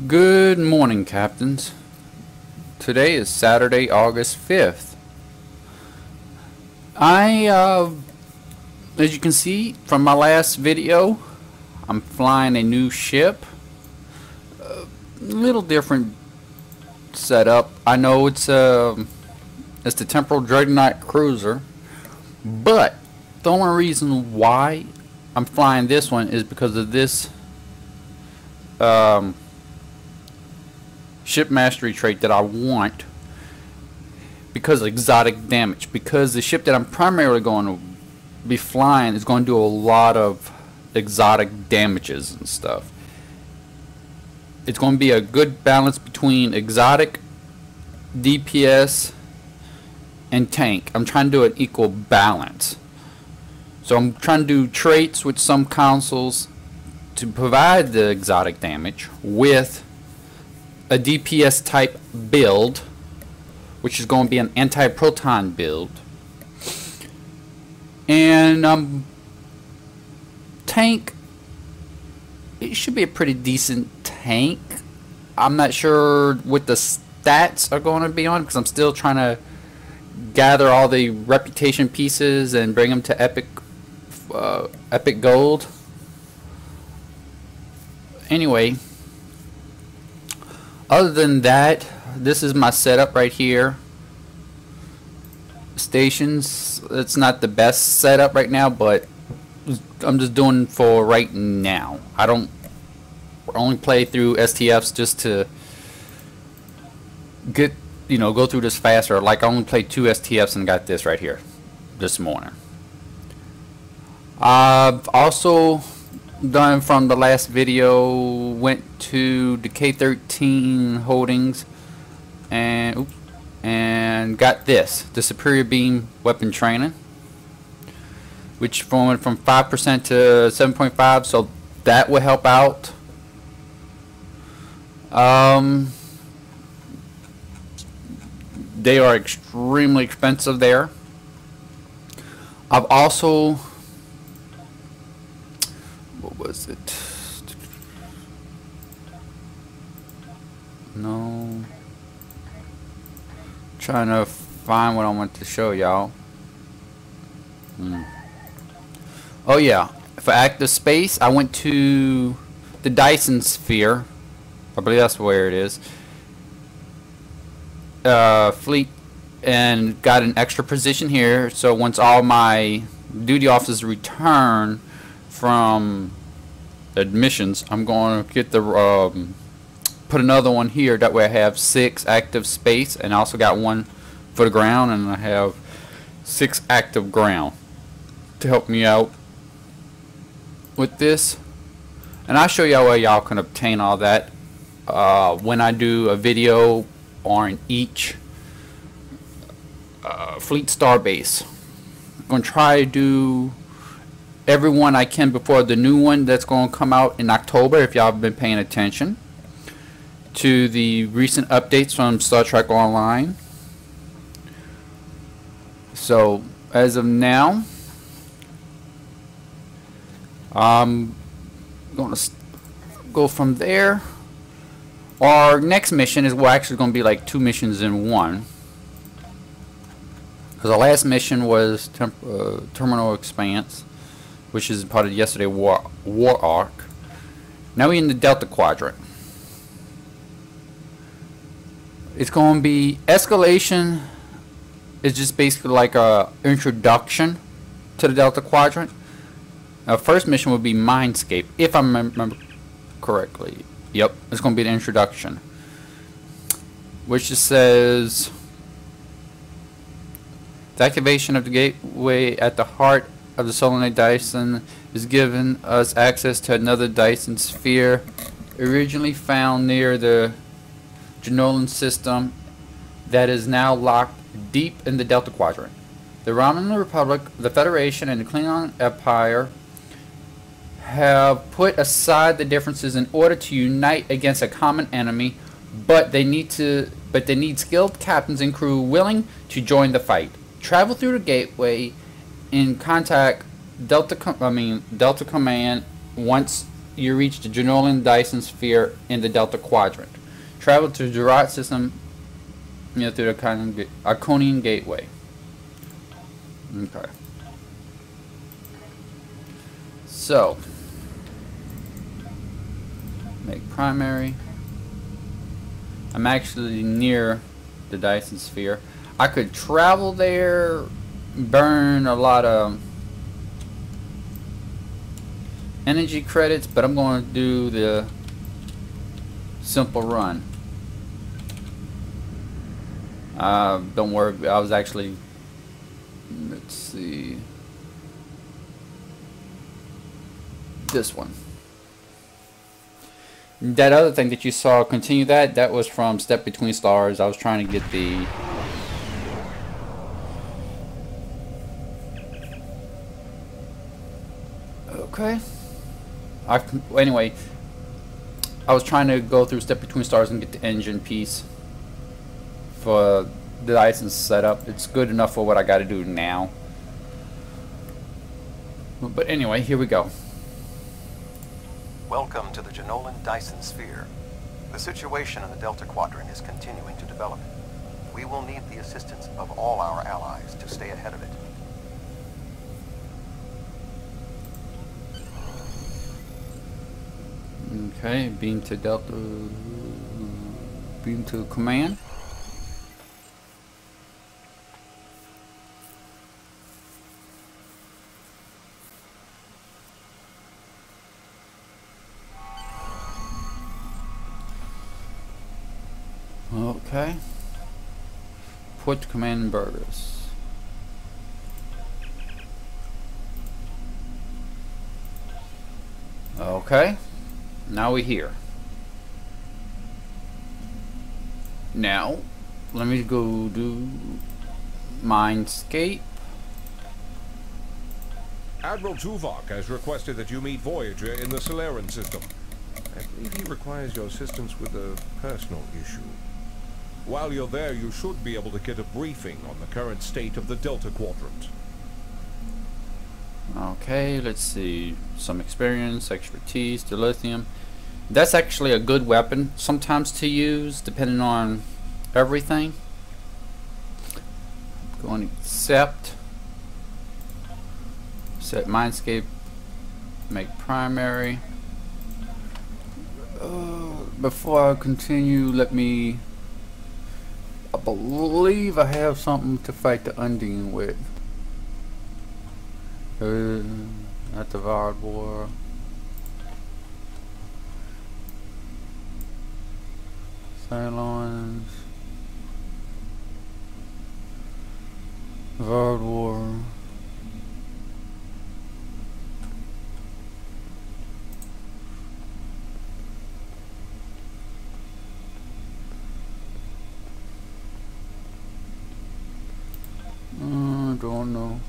Good morning, captains. Today is Saturday, August 5th. As you can see from my last video, I'm flying a new ship. A little different setup. I know it's the Temporal Dreadnought Cruiser, but the only reason why I'm flying this one is because of this ship mastery trait that I want, because of exotic damage, because the ship that I'm primarily going to be flying is going to do a lot of exotic damages and stuff. It's going to be a good balance between exotic, DPS, and tank. I'm trying to do an equal balance. So I'm trying to do traits with some consoles to provide the exotic damage with a DPS type build, which is going to be an anti-proton build, and tank. It should be a pretty decent tank. I'm not sure what the stats are going to be on, because I'm still trying to gather all the reputation pieces and bring them to epic gold. Anyway, other than that, this is my setup right here. Stations, it's not the best setup right now, but I'm just doing for right now. I don't only play through STFs just to get, go through this faster. Like, I only played 2 STFs and got this right here this morning. I've also done, from the last video, went to the K13 holdings and got the superior beam weapon training, which went from 5% to 7.5, so that will help out. They are extremely expensive there. I've also, what was it? No. Trying to find what I want to show y'all. Oh yeah, for active space, I went to the Dyson Sphere. I believe that's where it is. Fleet, and got an extra position here. So once all my duty officers return from admissions, I'm going to get the put another one here. That way I have 6 active space, and I also got 1 for the ground, and I have 6 active ground to help me out with this. And I'll show y'all where y'all can obtain all that when I do a video on each fleet star base. I'm going to try to do every one I can before the new one that's going to come out in October, if y'all have been paying attention to the recent updates from Star Trek Online. So as of now, I'm going to go from there. Our next mission is actually going to be like 2 missions in one, because our last mission was Terminal Expanse, which is part of yesterday war arc. Now we're in the Delta Quadrant. It's going to be Escalation. It's just basically like a introduction to the Delta Quadrant. Our first mission would be Mindscape, if I remember correctly. Yep, it's going to be the introduction, which just says the activation of the gateway at the heart of the solenoid Dyson is giving us access to another Dyson sphere originally found near the Genolan system that is now locked deep in the Delta Quadrant. The Romulan Republic, the Federation, and the Klingon Empire have put aside the differences in order to unite against a common enemy, but they need skilled captains and crew willing to join the fight. Travel through the gateway and contact Delta Command once you reach the Janolan Dyson sphere in the Delta Quadrant. Travel to the Gerard system, through the Iconian Gateway. Okay. So, make primary. I'm actually near the Dyson sphere. I could travel there, burn a lot of energy credits, but I'm going to do the simple run. Don't worry, I was actually, let's see, this one. That other thing that you saw, continue that was from Step Between Stars. I was trying to get the okay. Anyway, I was trying to go through Step Between Stars and get the engine piece for the license setup. It's good enough for what I got to do now. But anyway, here we go. Welcome to the Janolan Dyson sphere. The situation in the Delta Quadrant is continuing to develop. We will need the assistance of all our allies to stay ahead of it. Okay, beam to Delta, beam to command. Okay. Put to command in burgers. Okay. Now we're here. Now, let me go do Mindscape. Admiral Tuvok has requested that you meet Voyager in the Solarian system. I believe he requires your assistance with a personal issue. While you're there, you should be able to get a briefing on the current state of the Delta Quadrant. Okay, let's see. Some experience, expertise, dilithium. That's actually a good weapon sometimes to use, depending on everything. Go and accept. Set Mindscape. Make primary. Before I continue, let me... I believe I have something to fight the Undine with. Not the Vard War. Cylons. Vard War. Don't know.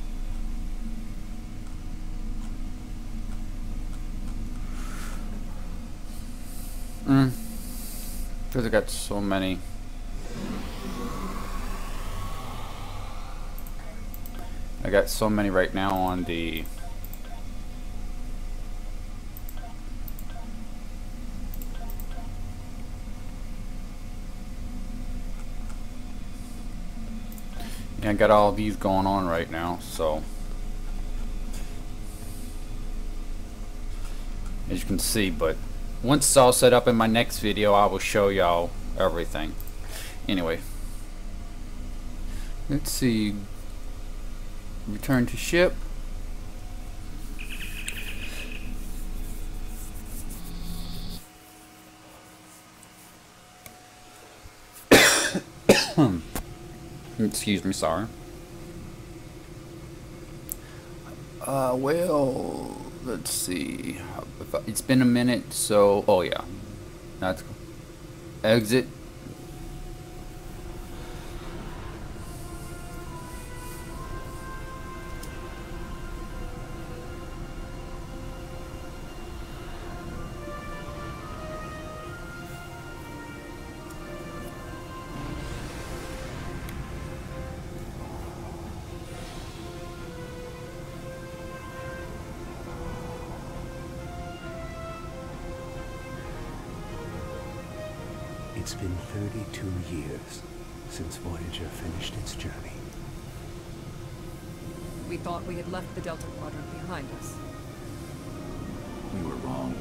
Because I got so many. I got so many right now on the I got all these going on right now, so as you can see, but once it's all set up in my next video, I will show y'all everything. Anyway, let's see. Return to ship. Excuse me, sorry. Well, let's see. It's been a minute, so oh yeah, that's exit. It's been 32 years since Voyager finished its journey. We thought we had left the Delta Quadrant behind us. We were wrong.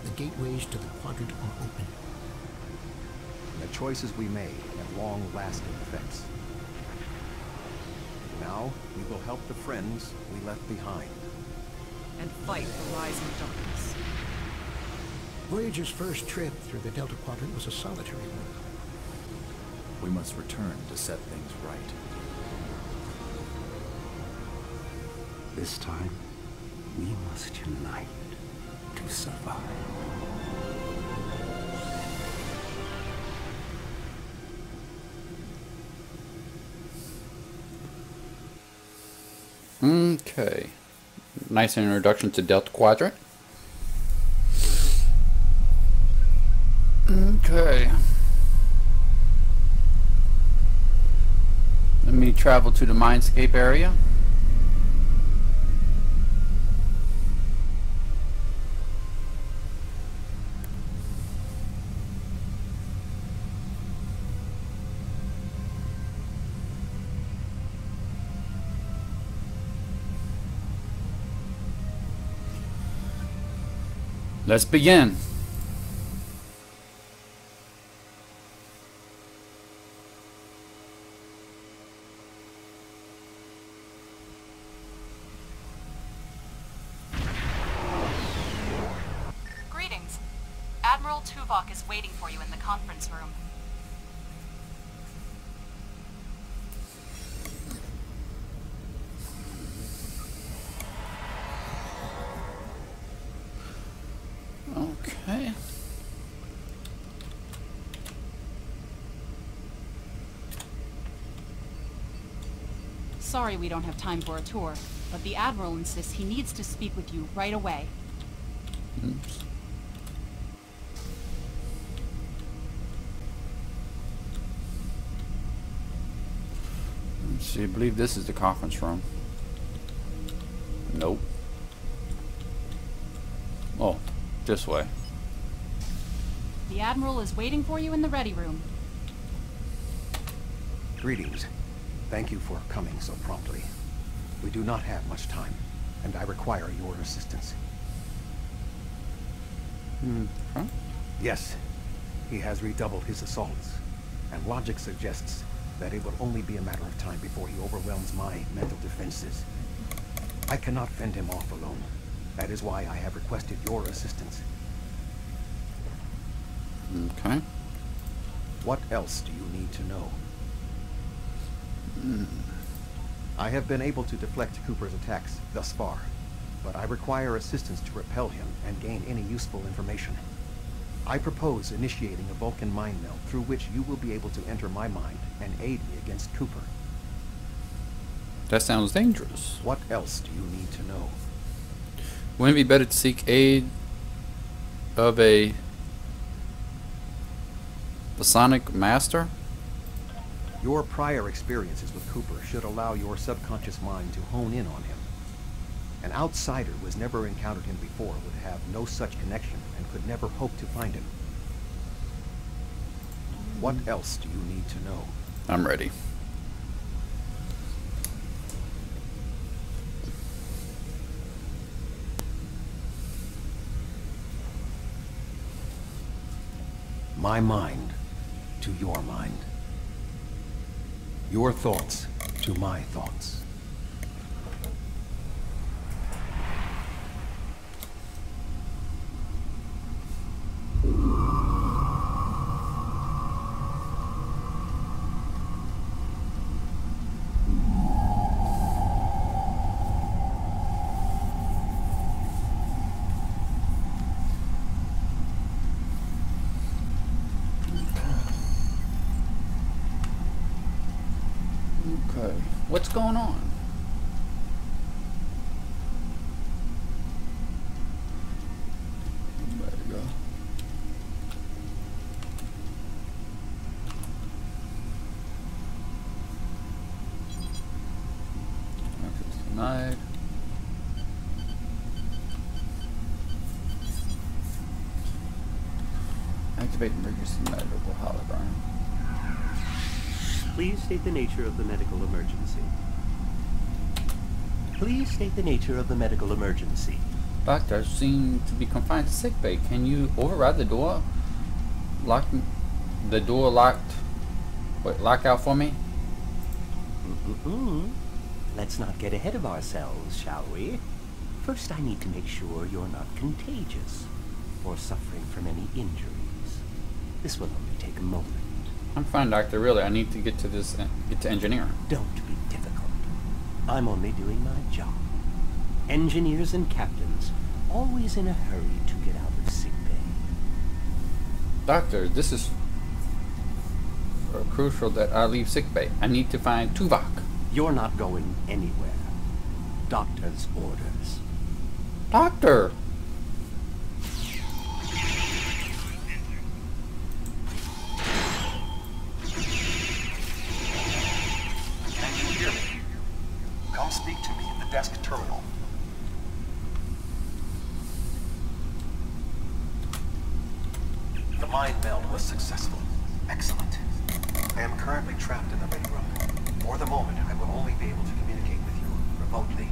The gateways to the quadrant are open. The choices we made have long-lasting effects. Now, we will help the friends we left behind. And fight the rising darkness. Voyager's first trip through the Delta Quadrant was a solitary one. We must return to set things right. This time, we must unite to survive. Okay. Nice introduction to Delta Quadrant. Okay. Let me travel to the Mindscape area. Let's begin. Greetings. Admiral Tuvok is waiting for you in the conference room. Okay. Sorry we don't have time for a tour, but the Admiral insists he needs to speak with you right away. Oops. Let's see, I believe this is the conference room. Nope. Oh, this way. The Admiral is waiting for you in the ready room. Greetings. Thank you for coming so promptly. We do not have much time, and I require your assistance. Huh? Yes, he has redoubled his assaults, and logic suggests that it will only be a matter of time before he overwhelms my mental defenses. I cannot fend him off alone. That is why I have requested your assistance. Okay. What else do you need to know? I have been able to deflect Cooper's attacks thus far, but I require assistance to repel him and gain any useful information. I propose initiating a Vulcan mind meld through which you will be able to enter my mind and aid me against Cooper. That sounds dangerous. What else do you need to know? Wouldn't it be better to seek aid of a Masonic master? Your prior experiences with Cooper should allow your subconscious mind to hone in on him. An outsider who has never encountered him before would have no such connection and could never hope to find him. What else do you need to know? I'm ready. My mind to your mind. Your thoughts to my thoughts. Okay. What's going on? There you go. Access denied. Activate emergency medical hologram. Please state the nature of the medical emergency. Please state the nature of the medical emergency. Doctor, I seem to be confined to sickbay. Can you override the door? Lock the door locked. Wait, lock out for me? Let's not get ahead of ourselves, shall we? First, I need to make sure you're not contagious or suffering from any injuries. This will only take a moment. I'm fine, Doctor. Really, I need to get to engineering. Don't be difficult. I'm only doing my job. Engineers and captains, always in a hurry to get out of sickbay. Doctor, this is crucial that I leave sickbay. I need to find Tuvok. You're not going anywhere. Doctor's orders. Doctor! Can you hear me? Come speak to me in the desk terminal. The mind meld was successful. Excellent. I am currently trapped in the ready room. For the moment, I will only be able to communicate with you remotely.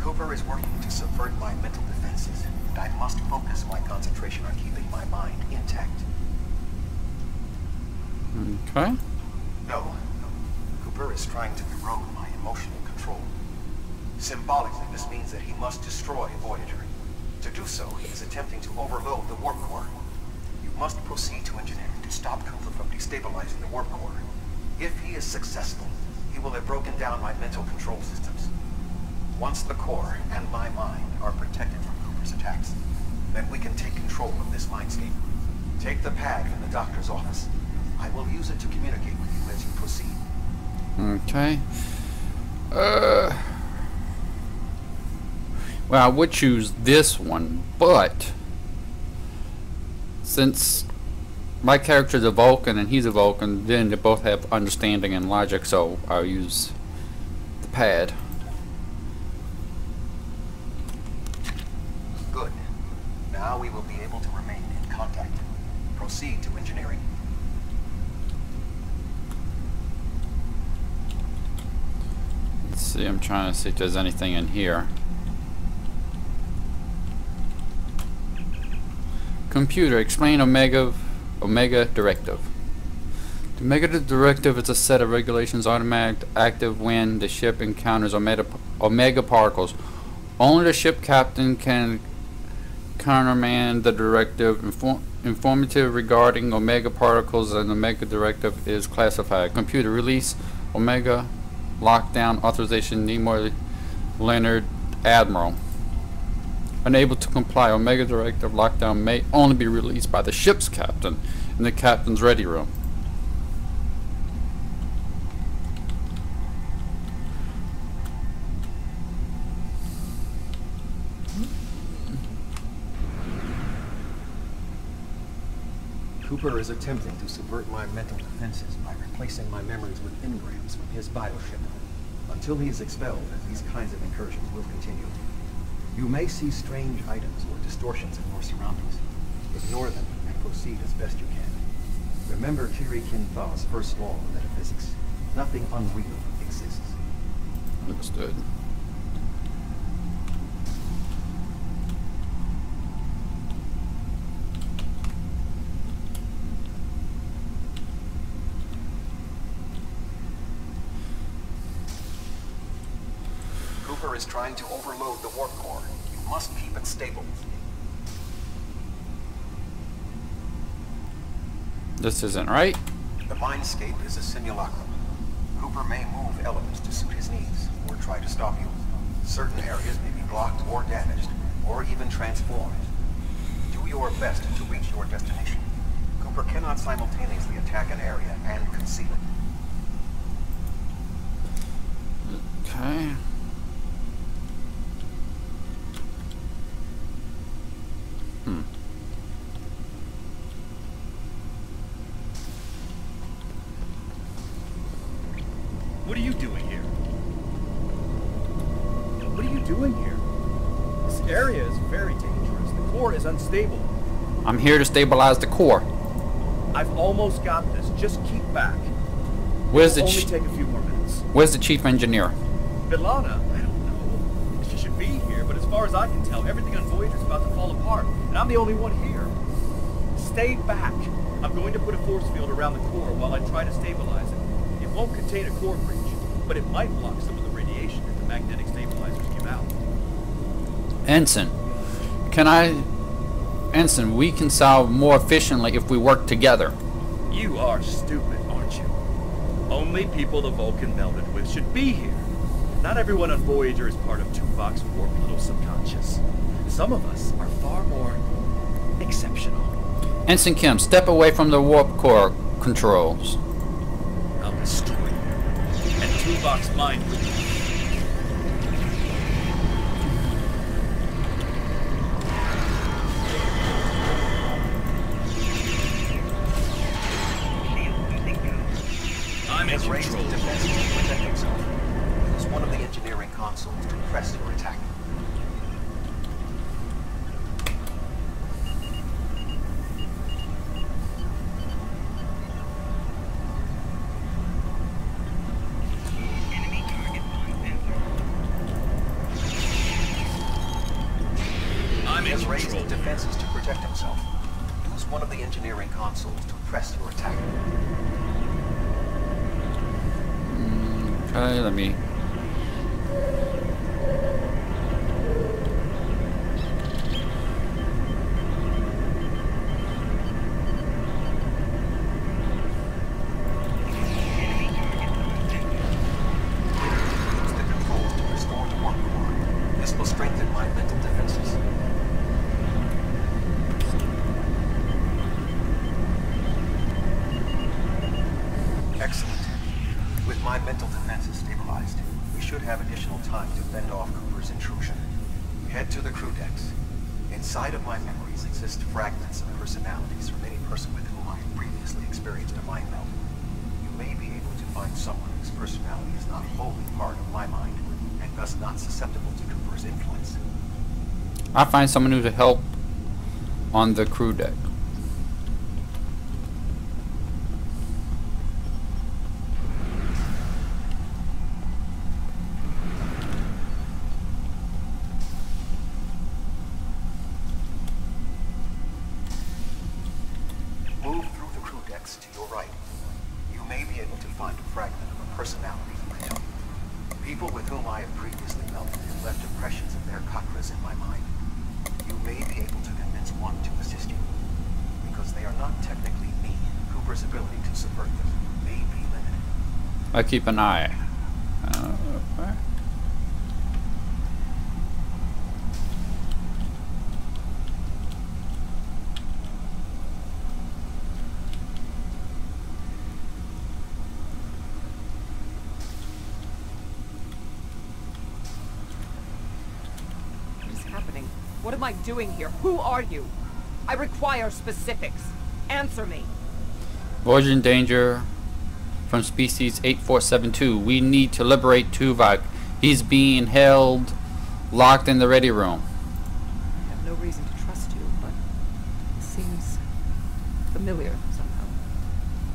Cooper is working to subvert my mental defenses, and I must focus my concentration on keeping my mind intact. Okay. No. Cooper is trying to erode my emotional control. Symbolically, this means that he must destroy Voyager. To do so, he is attempting to overload the warp core. You must proceed to engineering to stop Cooper from destabilizing the warp core. If he is successful, he will have broken down my mental control systems. Once the core and my mind are protected from Cooper's attacks, then we can take control of this Mindscape. Take the pad from the doctor's office. I will use it to communicate with you as you proceed. Okay. Well, I would choose this one, but since my character is a Vulcan and he's a Vulcan, then they both have understanding and logic, so I'll use the pad. Good. Now we will be able to remain in contact. Proceed to engineering. Let's see, I'm trying to see if there's anything in here. Computer, explain Omega Directive. The Omega Directive is a set of regulations automatically active when the ship encounters Omega particles. Only the ship captain can countermand the directive. Informative regarding Omega particles and Omega Directive is classified. Computer, release Omega lockdown authorization. Nimoy Leonard, Admiral. Unable to comply, Omega Directive lockdown may only be released by the ship's captain in the captain's ready room. Cooper is attempting to subvert my mental defenses by replacing my memories with engrams from his bioship. Until he is expelled, these kinds of incursions will continue. You may see strange items or distortions in your surroundings. Ignore them and proceed as best you can. Remember Kiri Kin Tha's first law of metaphysics. Nothing unreal exists. Understood. Cooper is trying to overload the warp core. You must keep it stable. This isn't right. The Mindscape is a simulacrum. Cooper may move elements to suit his needs, or try to stop you. Certain areas may be blocked or damaged, or even transformed. Do your best to reach your destination. Cooper cannot simultaneously attack an area and conceal it. Okay. What are you doing here? What are you doing here? This area is very dangerous. The core is unstable. I'm here to stabilize the core. I've almost got this. Just keep back. Where's the It'll only take a few more minutes. Where's the chief engineer? Bilana? I don't know. She should be here, but as far as I can tell, everything on Voyager's about to fall apart, and I'm the only one here. Stay back. I'm going to put a force field around the core while I try to stabilize it. It won't contain a core breach, but it might block some of the radiation if the magnetic stabilizers give out. Ensign, Ensign, we can solve more efficiently if we work together. You are stupid, aren't you? Only people the Vulcan melded with should be here. Not everyone on Voyager is part of Tuvok's warped little subconscious. Some of us are far more exceptional. Ensign Kim, step away from the warp core controls. I'll destroy you. And Tuvok's mind with you. I'm in Raised control. defenses to protect himself. Use one of the engineering consoles to press your attack. I'm He in has raised control. defenses to protect himself. Use one of the engineering consoles to press your attack. Okay, let me. Use the controls to restore the warp core. This will strengthen my mental defenses. Excellent. With my mental defenses stabilized, we should have additional time to fend off Cooper's intrusion. Head to the crew decks. Inside of my memories exist fragments of personalities from any person with whom I have previously experienced a mind meld. You may be able to find someone whose personality is not wholly part of my mind, and thus not susceptible to Cooper's influence. I find someone who to help on the crew deck. Move through the crew decks to your right. You may be able to find a fragment of a personality from my own. People with whom I have previously melded have left impressions of their chakras in my mind. You may be able to convince one to assist you. Because they are not technically me, Cooper's ability to subvert them may be limited. I keep an eye. Okay. What is happening? What am I doing here? Who are you? I require specifics. Answer me. Voyager in danger from species 8472. We need to liberate Tuvok. He's being held locked in the ready room. I have no reason to trust you, but it seems familiar somehow.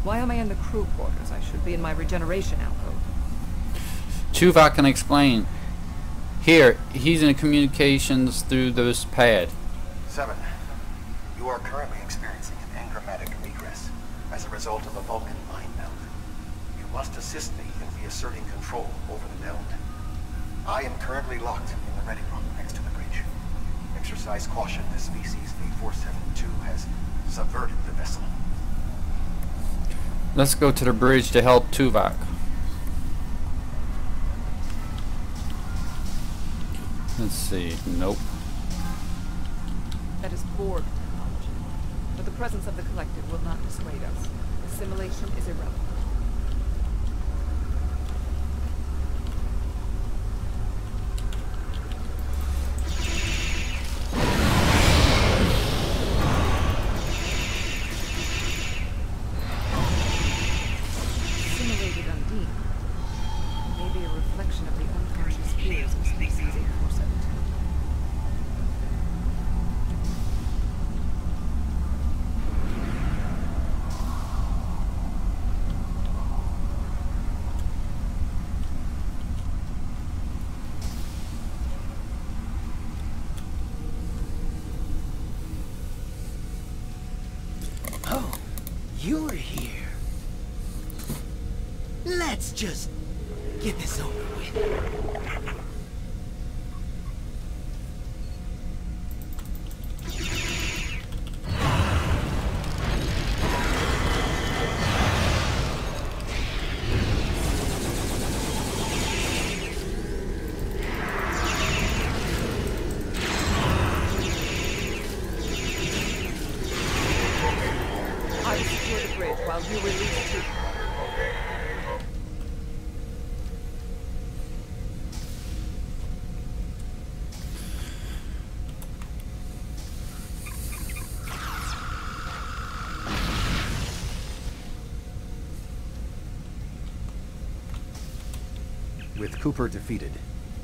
Why am I in the crew quarters? I should be in my regeneration alcove. Tuvok can explain. Here, he's in communications through this pad. 7. You are currently experiencing an engrammatic regress as a result of a Vulcan mind meld. You must assist me in reasserting control over the meld. I am currently locked in the ready room next to the bridge. Exercise caution. The species 8472 has subverted the vessel. Let's go to the bridge to help Tuvok. Let's see. Nope. That is Borg technology. But the presence of the collective will not dissuade us. Assimilation is irrelevant. Assimilated Undine. Maybe a reflection of the unconscious fears of species 8472. you're here. Let's just get this over with. I will secure the bridge while you release Titanfall. With Cooper defeated,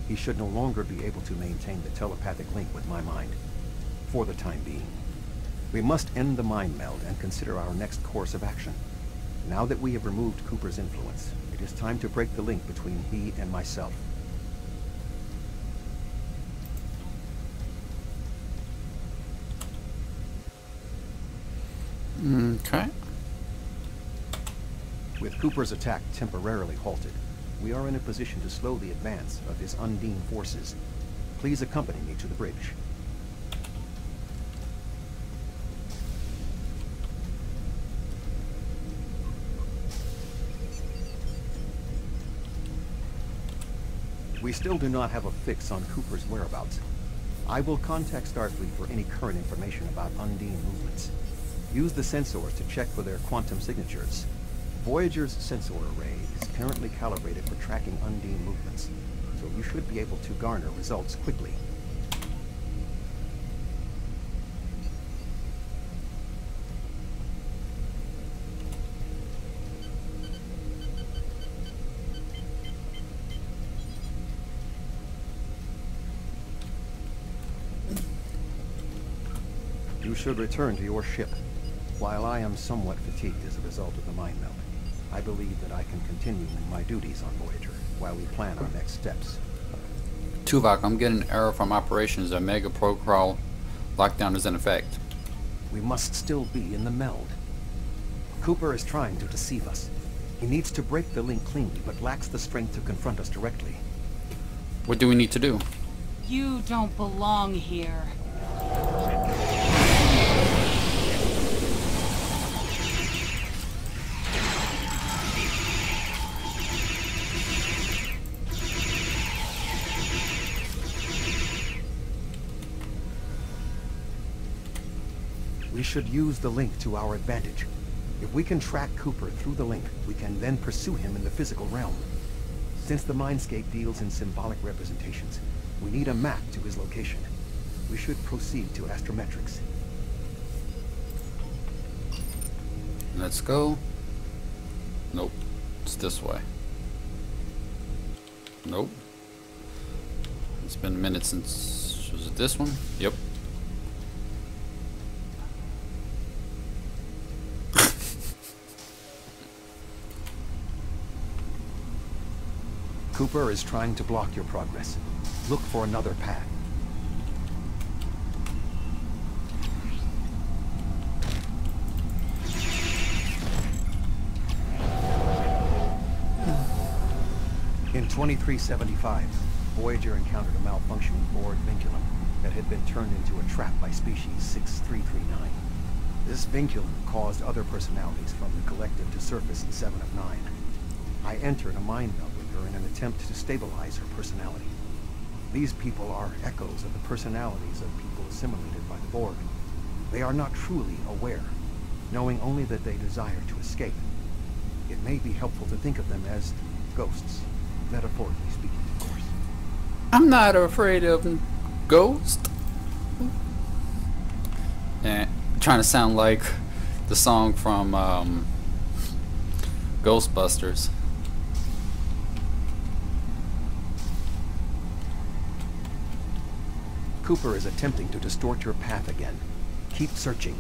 he should no longer be able to maintain the telepathic link with my mind, for the time being. We must end the mind meld and consider our next course of action. Now that we have removed Cooper's influence, it is time to break the link between he and myself. Okay. With Cooper's attack temporarily halted, we are in a position to slow the advance of his Undine forces. Please accompany me to the bridge. We still do not have a fix on Cooper's whereabouts. I will contact Starfleet for any current information about Undine movements. Use the sensors to check for their quantum signatures. Voyager's sensor array is currently calibrated for tracking Undine movements, so you should be able to garner results quickly. You should return to your ship. While I am somewhat fatigued as a result of the mind meld, I believe that I can continue my duties on Voyager while we plan our next steps. Tuvok, I'm getting an error from operations. A mega procrawl lockdown is in effect. We must still be in the meld. Cooper is trying to deceive us. He needs to break the link cleanly, but lacks the strength to confront us directly. What do we need to do? You don't belong here. We should use the link to our advantage. If we can track Cooper through the link, we can then pursue him in the physical realm. Since the Mindscape deals in symbolic representations, we need a map to his location. We should proceed to astrometrics. Let's go. Nope. It's this way. Nope. It's been a minute since... Was it this one? Yep. Cooper is trying to block your progress. Look for another path. In 2375, Voyager encountered a malfunctioning board vinculum that had been turned into a trap by species 6339. This vinculum caused other personalities from the collective to surface in 7 of 9. I entered a mind meld with her in an attempt to stabilize her personality. These people are echoes of the personalities of people assimilated by the Borg. They are not truly aware, knowing only that they desire to escape. It may be helpful to think of them as ghosts, metaphorically speaking, of course. I'm not afraid of ghosts. Trying to sound like the song from Ghostbusters. Cooper is attempting to distort your path again. Keep searching.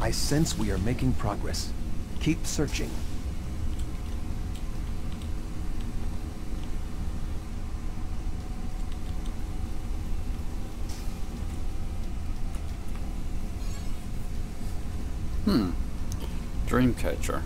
I sense we are making progress. Keep searching. Dreamcatcher.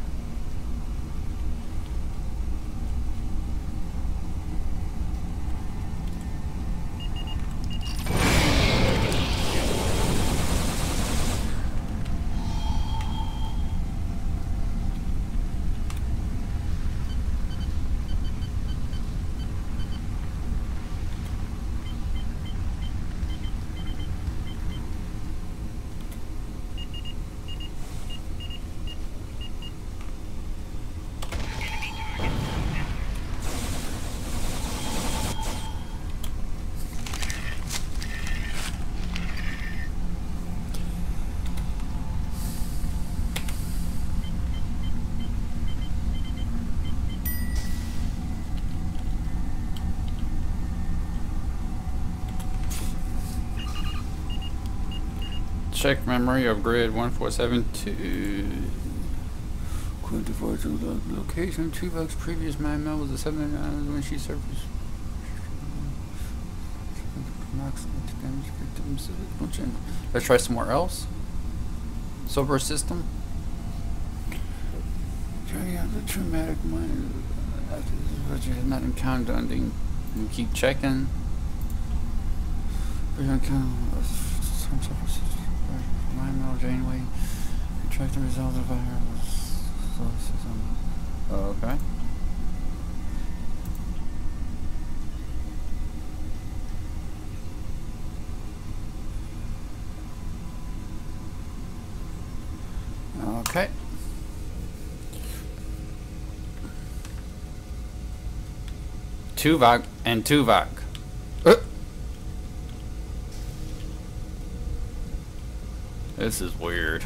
Check memory of grid 1472. Quantify the location. 2 bucks. Previous man mail was a 7 when she surfaced. Let's try somewhere else. Sober system. Turning out the traumatic mind after this what you had not encountered ending. You keep checking. We don't count some mind mail Janeway. Track the result of virus. Okay. Okay. Tuvok and Tuvok. This is weird.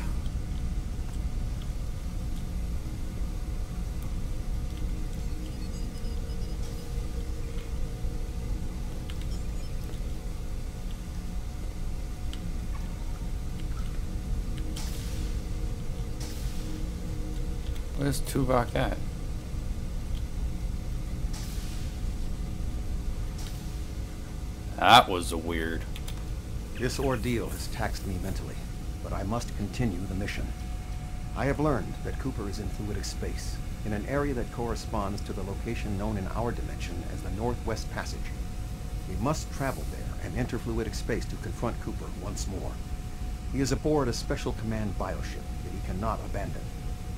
Where's Tuvok at? That was weird. This ordeal has taxed me mentally, but I must continue the mission. I have learned that Cooper is in fluidic space, in an area that corresponds to the location known in our dimension as the Northwest Passage. We must travel there and enter fluidic space to confront Cooper once more. He is aboard a special command bioship that he cannot abandon.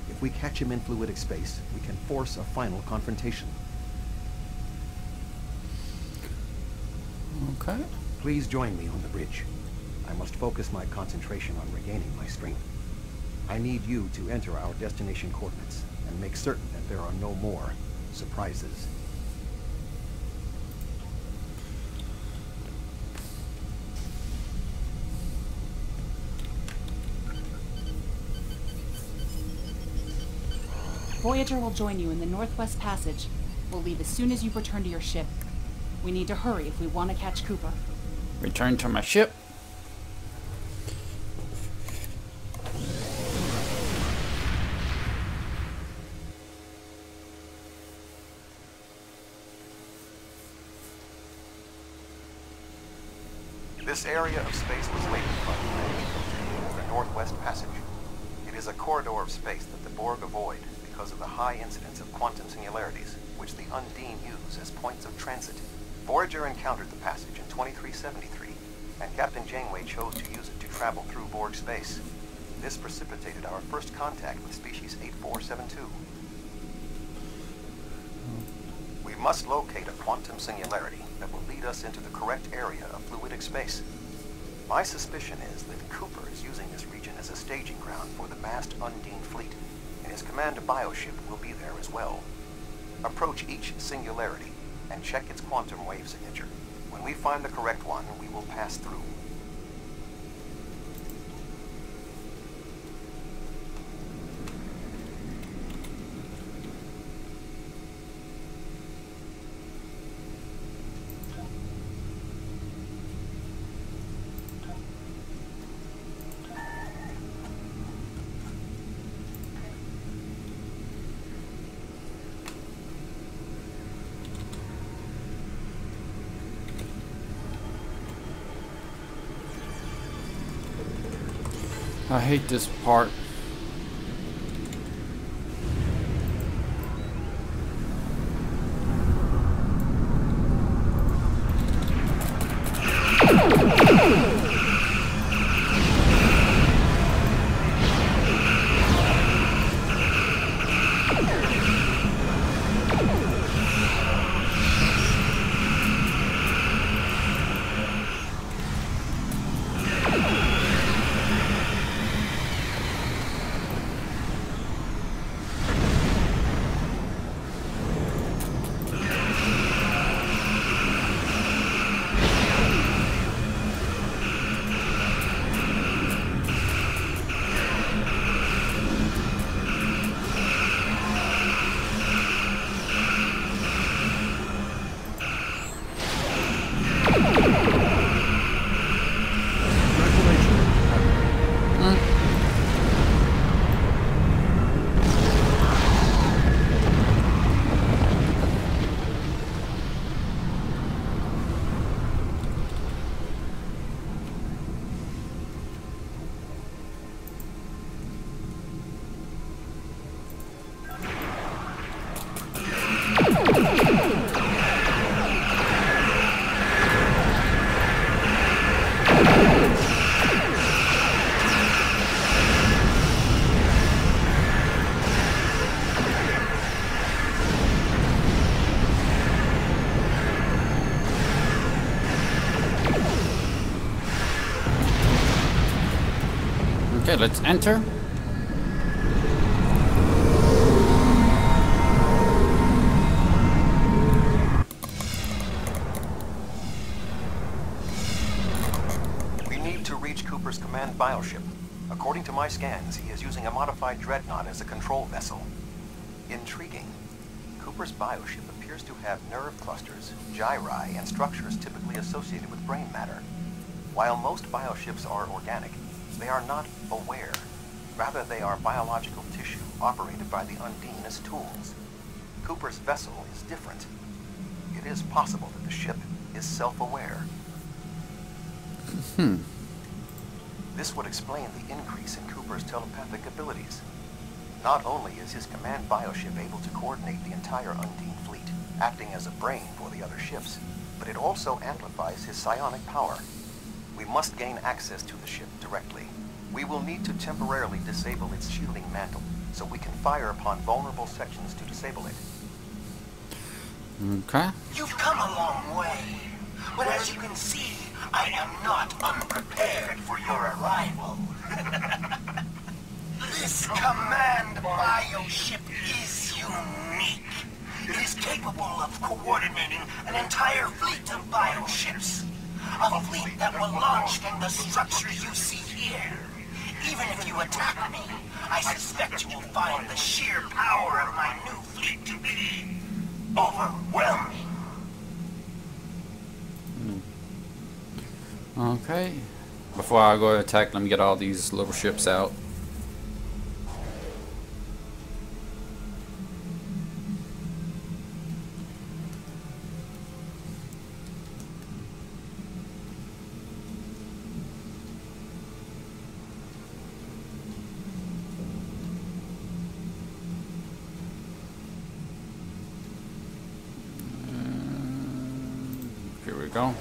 If we catch him in fluidic space, we can force a final confrontation. Okay. Please join me on the bridge. I must focus my concentration on regaining my strength. I need you to enter our destination coordinates and make certain that there are no more surprises. Voyager will join you in the Northwest Passage. We'll leave as soon as you return to your ship. We need to hurry if we want to catch Cooper. Return to my ship. This area of space was labeled by humanity as the Northwest Passage. It is a corridor of space that the Borg avoid because of the high incidence of quantum singularities, which the Undine use as points of transit. Voyager encountered the passage in 2373, and Captain Janeway chose to use it to travel through Borg space. This precipitated our first contact with species 8472. We must locate a quantum singularity that will lead us into the correct area of fluidic space. My suspicion is that Cooper is using this region as a staging ground for the massed Undine fleet, and his command bioship will be there as well. Approach each singularity and check its quantum wave signature. When we find the correct one, we will pass through. I hate this part. Okay, let's enter. We need to reach Cooper's command bioship. According to my scans, he is using a modified dreadnought as a control vessel. Intriguing. Cooper's bioship appears to have nerve clusters, gyri, and structures typically associated with brain matter. While most bioships are organic, they are not aware. Rather, they are biological tissue operated by the Undine as tools. Cooper's vessel is different. It is possible that the ship is self-aware. This would explain the increase in Cooper's telepathic abilities. Not only is his command bioship able to coordinate the entire Undine fleet, acting as a brain for the other ships, but it also amplifies his psionic power. We must gain access to the ship directly. We will need to temporarily disable its shielding mantle, so we can fire upon vulnerable sections to disable it. Okay. You've come a long way, but as you can see, I am not unprepared for your arrival. This command bioship is unique. It is capable of coordinating an entire fleet of bioships. A fleet that will launch from the structures you see here. Even if you attack me, I suspect you will find the sheer power of my new fleet to be overwhelming. Okay. Before I go attack, let me get all these little ships out. Here we go.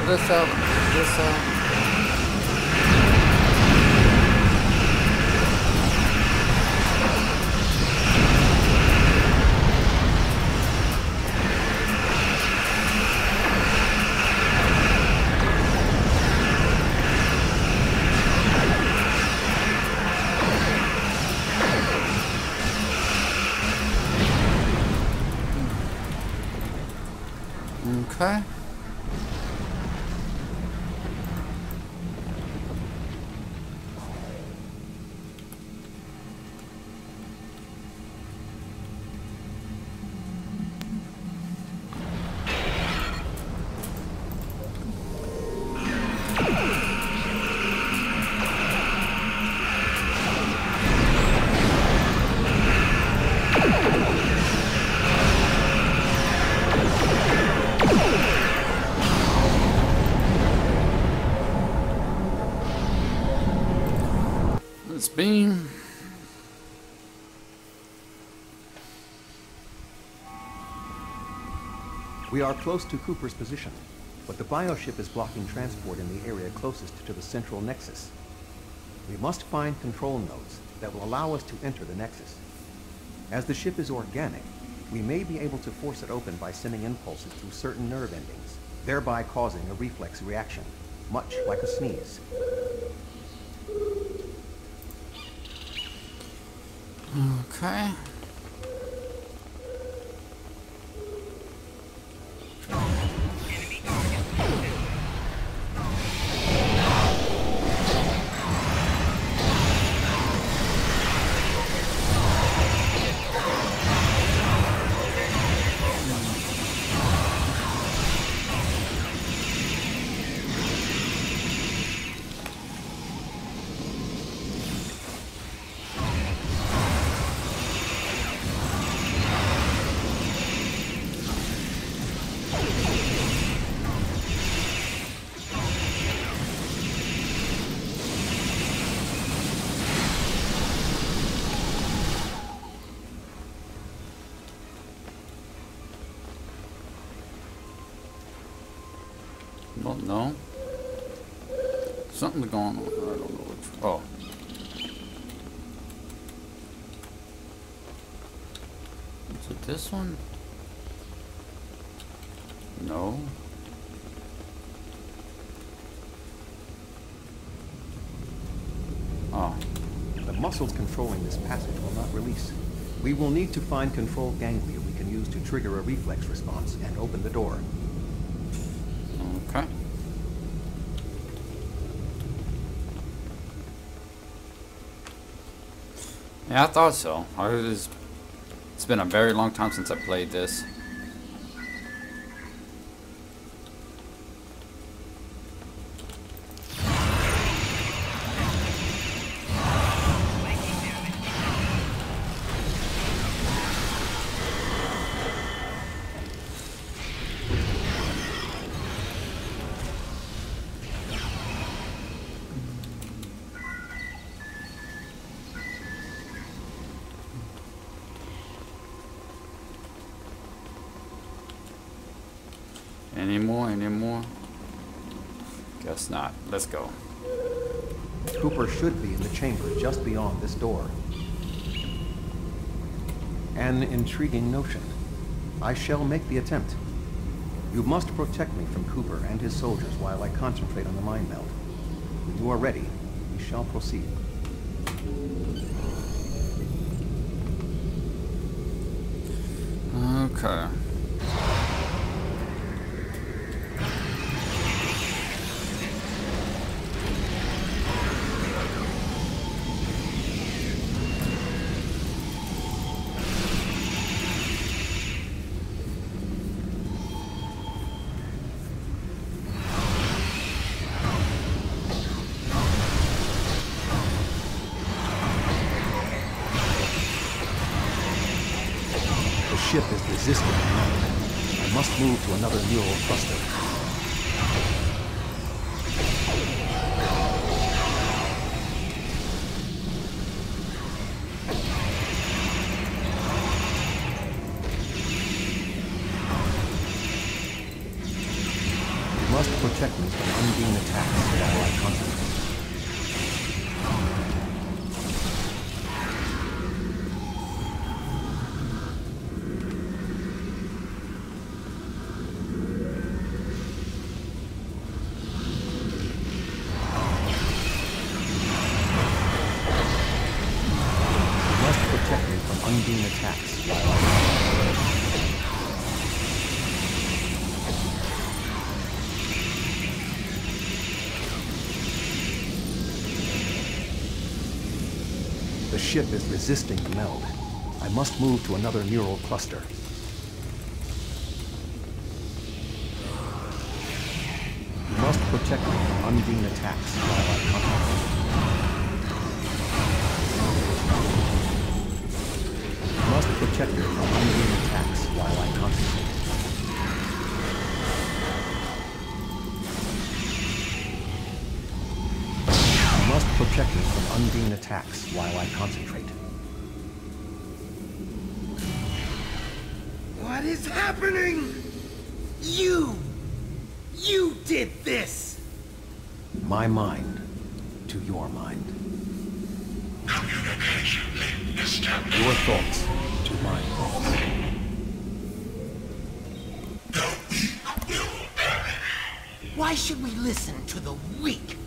This out. This out. Okay. We are close to Cooper's position, but the bioship is blocking transport in the area closest to the central nexus. We must find control nodes that will allow us to enter the nexus. As the ship is organic, we may be able to force it open by sending impulses through certain nerve endings, thereby causing a reflex reaction, much like a sneeze. Okay. Well, no. Something's going on. I don't know which. Oh. Is it this one? No. Oh. The muscles controlling this passage will not release. We will need to find control ganglia we can use to trigger a reflex response and open the door. Okay. Yeah, I thought so. It's been a very long time since I played this. Any more? Guess not. Let's go. Cooper should be in the chamber just beyond this door. An intriguing notion. I shall make the attempt. You must protect me from Cooper and his soldiers while I concentrate on the mind meld. When you are ready, we shall proceed. Okay. The ship is resisting. I must move to another neural cluster. You must protect me from unbeing attacks while I concentrate. Unbeing attacks while The ship is resisting the meld. I must move to another neural cluster. You must protect me from unbeing attacks while I concentrate. Must protect her from unbeing attacks while I concentrate. Must protect her from unbeing attacks while I concentrate. What is happening? You did this! My mind to your mind. Communication link established. Your thoughts to my thoughts. The weak will perish. Why should we listen to the weak?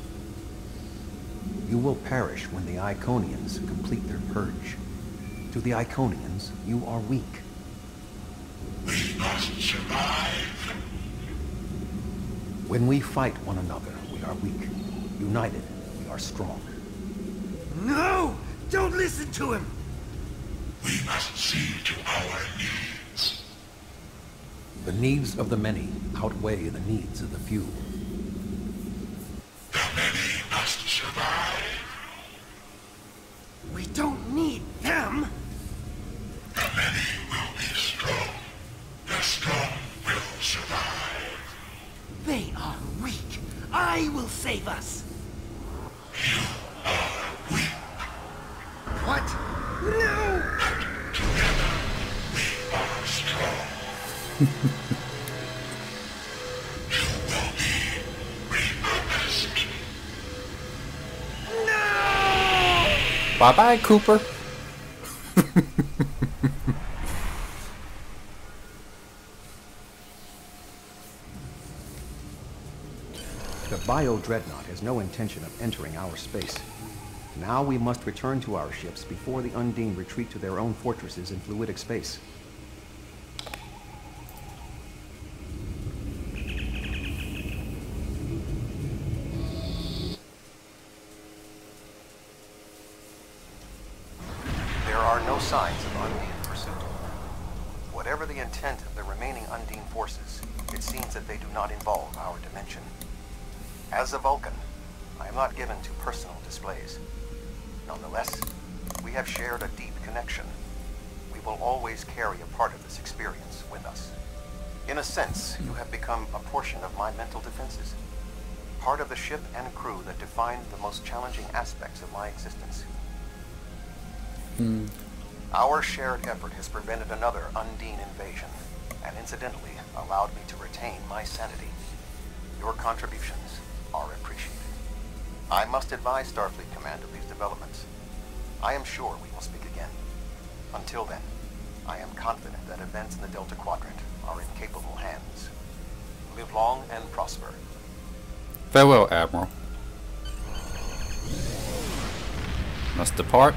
You will perish when the Iconians complete their purge. To the Iconians, you are weak. We must survive. When we fight one another, we are weak. United, we are strong. No! Don't listen to him! We must see to our needs. The needs of the many outweigh the needs of the few. The many must survive. We don't need them. The many will be strong. The strong will survive. They are weak. I will save us. You are weak. What? No! But together, we are strong. You will be repurposed. No! Bye-bye, Cooper. The Bio-Dreadnought has no intention of entering our space. Now we must return to our ships before the Undine retreat to their own fortresses in fluidic space. There are no signs of Undine pursuit. Whatever the intent of the remaining Undine forces, it seems that they do not involve our dimension. As a Vulcan, I am not given to personal displays. Nonetheless, we have shared a deep connection. We will always carry a part of this experience with us. In a sense, you have become a portion of my mental defenses. Part of the ship and crew that defined the most challenging aspects of my existence. Our shared effort has prevented another Undine invasion, and incidentally allowed me to retain my sanity. Your contributions are appreciated. I must advise Starfleet Command of these developments. I am sure we will speak again. Until then, I am confident that events in the Delta Quadrant are in capable hands. Live long and prosper. Farewell, Admiral. Must depart.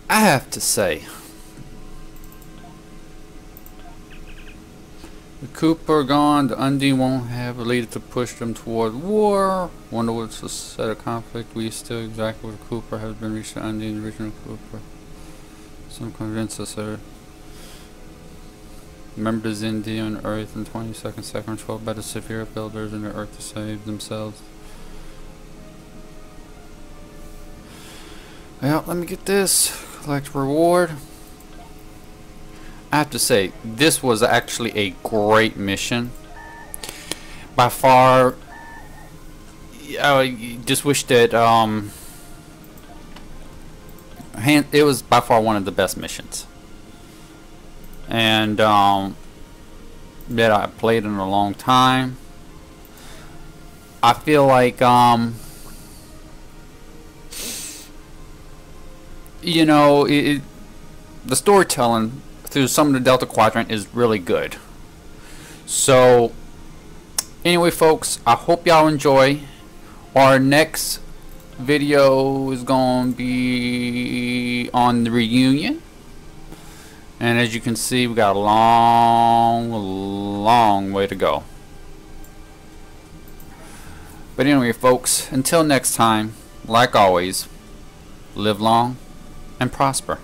I have to say, the Cooper gone, the Undine won't have a leader to push them toward war. Wonder what's the set of conflict we still exactly where Cooper has been reached the Undine, the original Cooper. Some convince us there. Members India on Earth in 22nd second controlled by the severe builders in the Earth to save themselves. Well, let me get this. Collect reward. I have to say, this was actually a great mission. By far, I just wish that it was by far one of the best missions, and that I played in a long time. I feel like you know, the storytelling through some of the Delta Quadrant is really good. So anyway, folks, I hope y'all enjoy. Our next video is going to be on the reunion, and as you can see, we got a long way to go. But anyway, folks, until next time, like always, live long and prosper.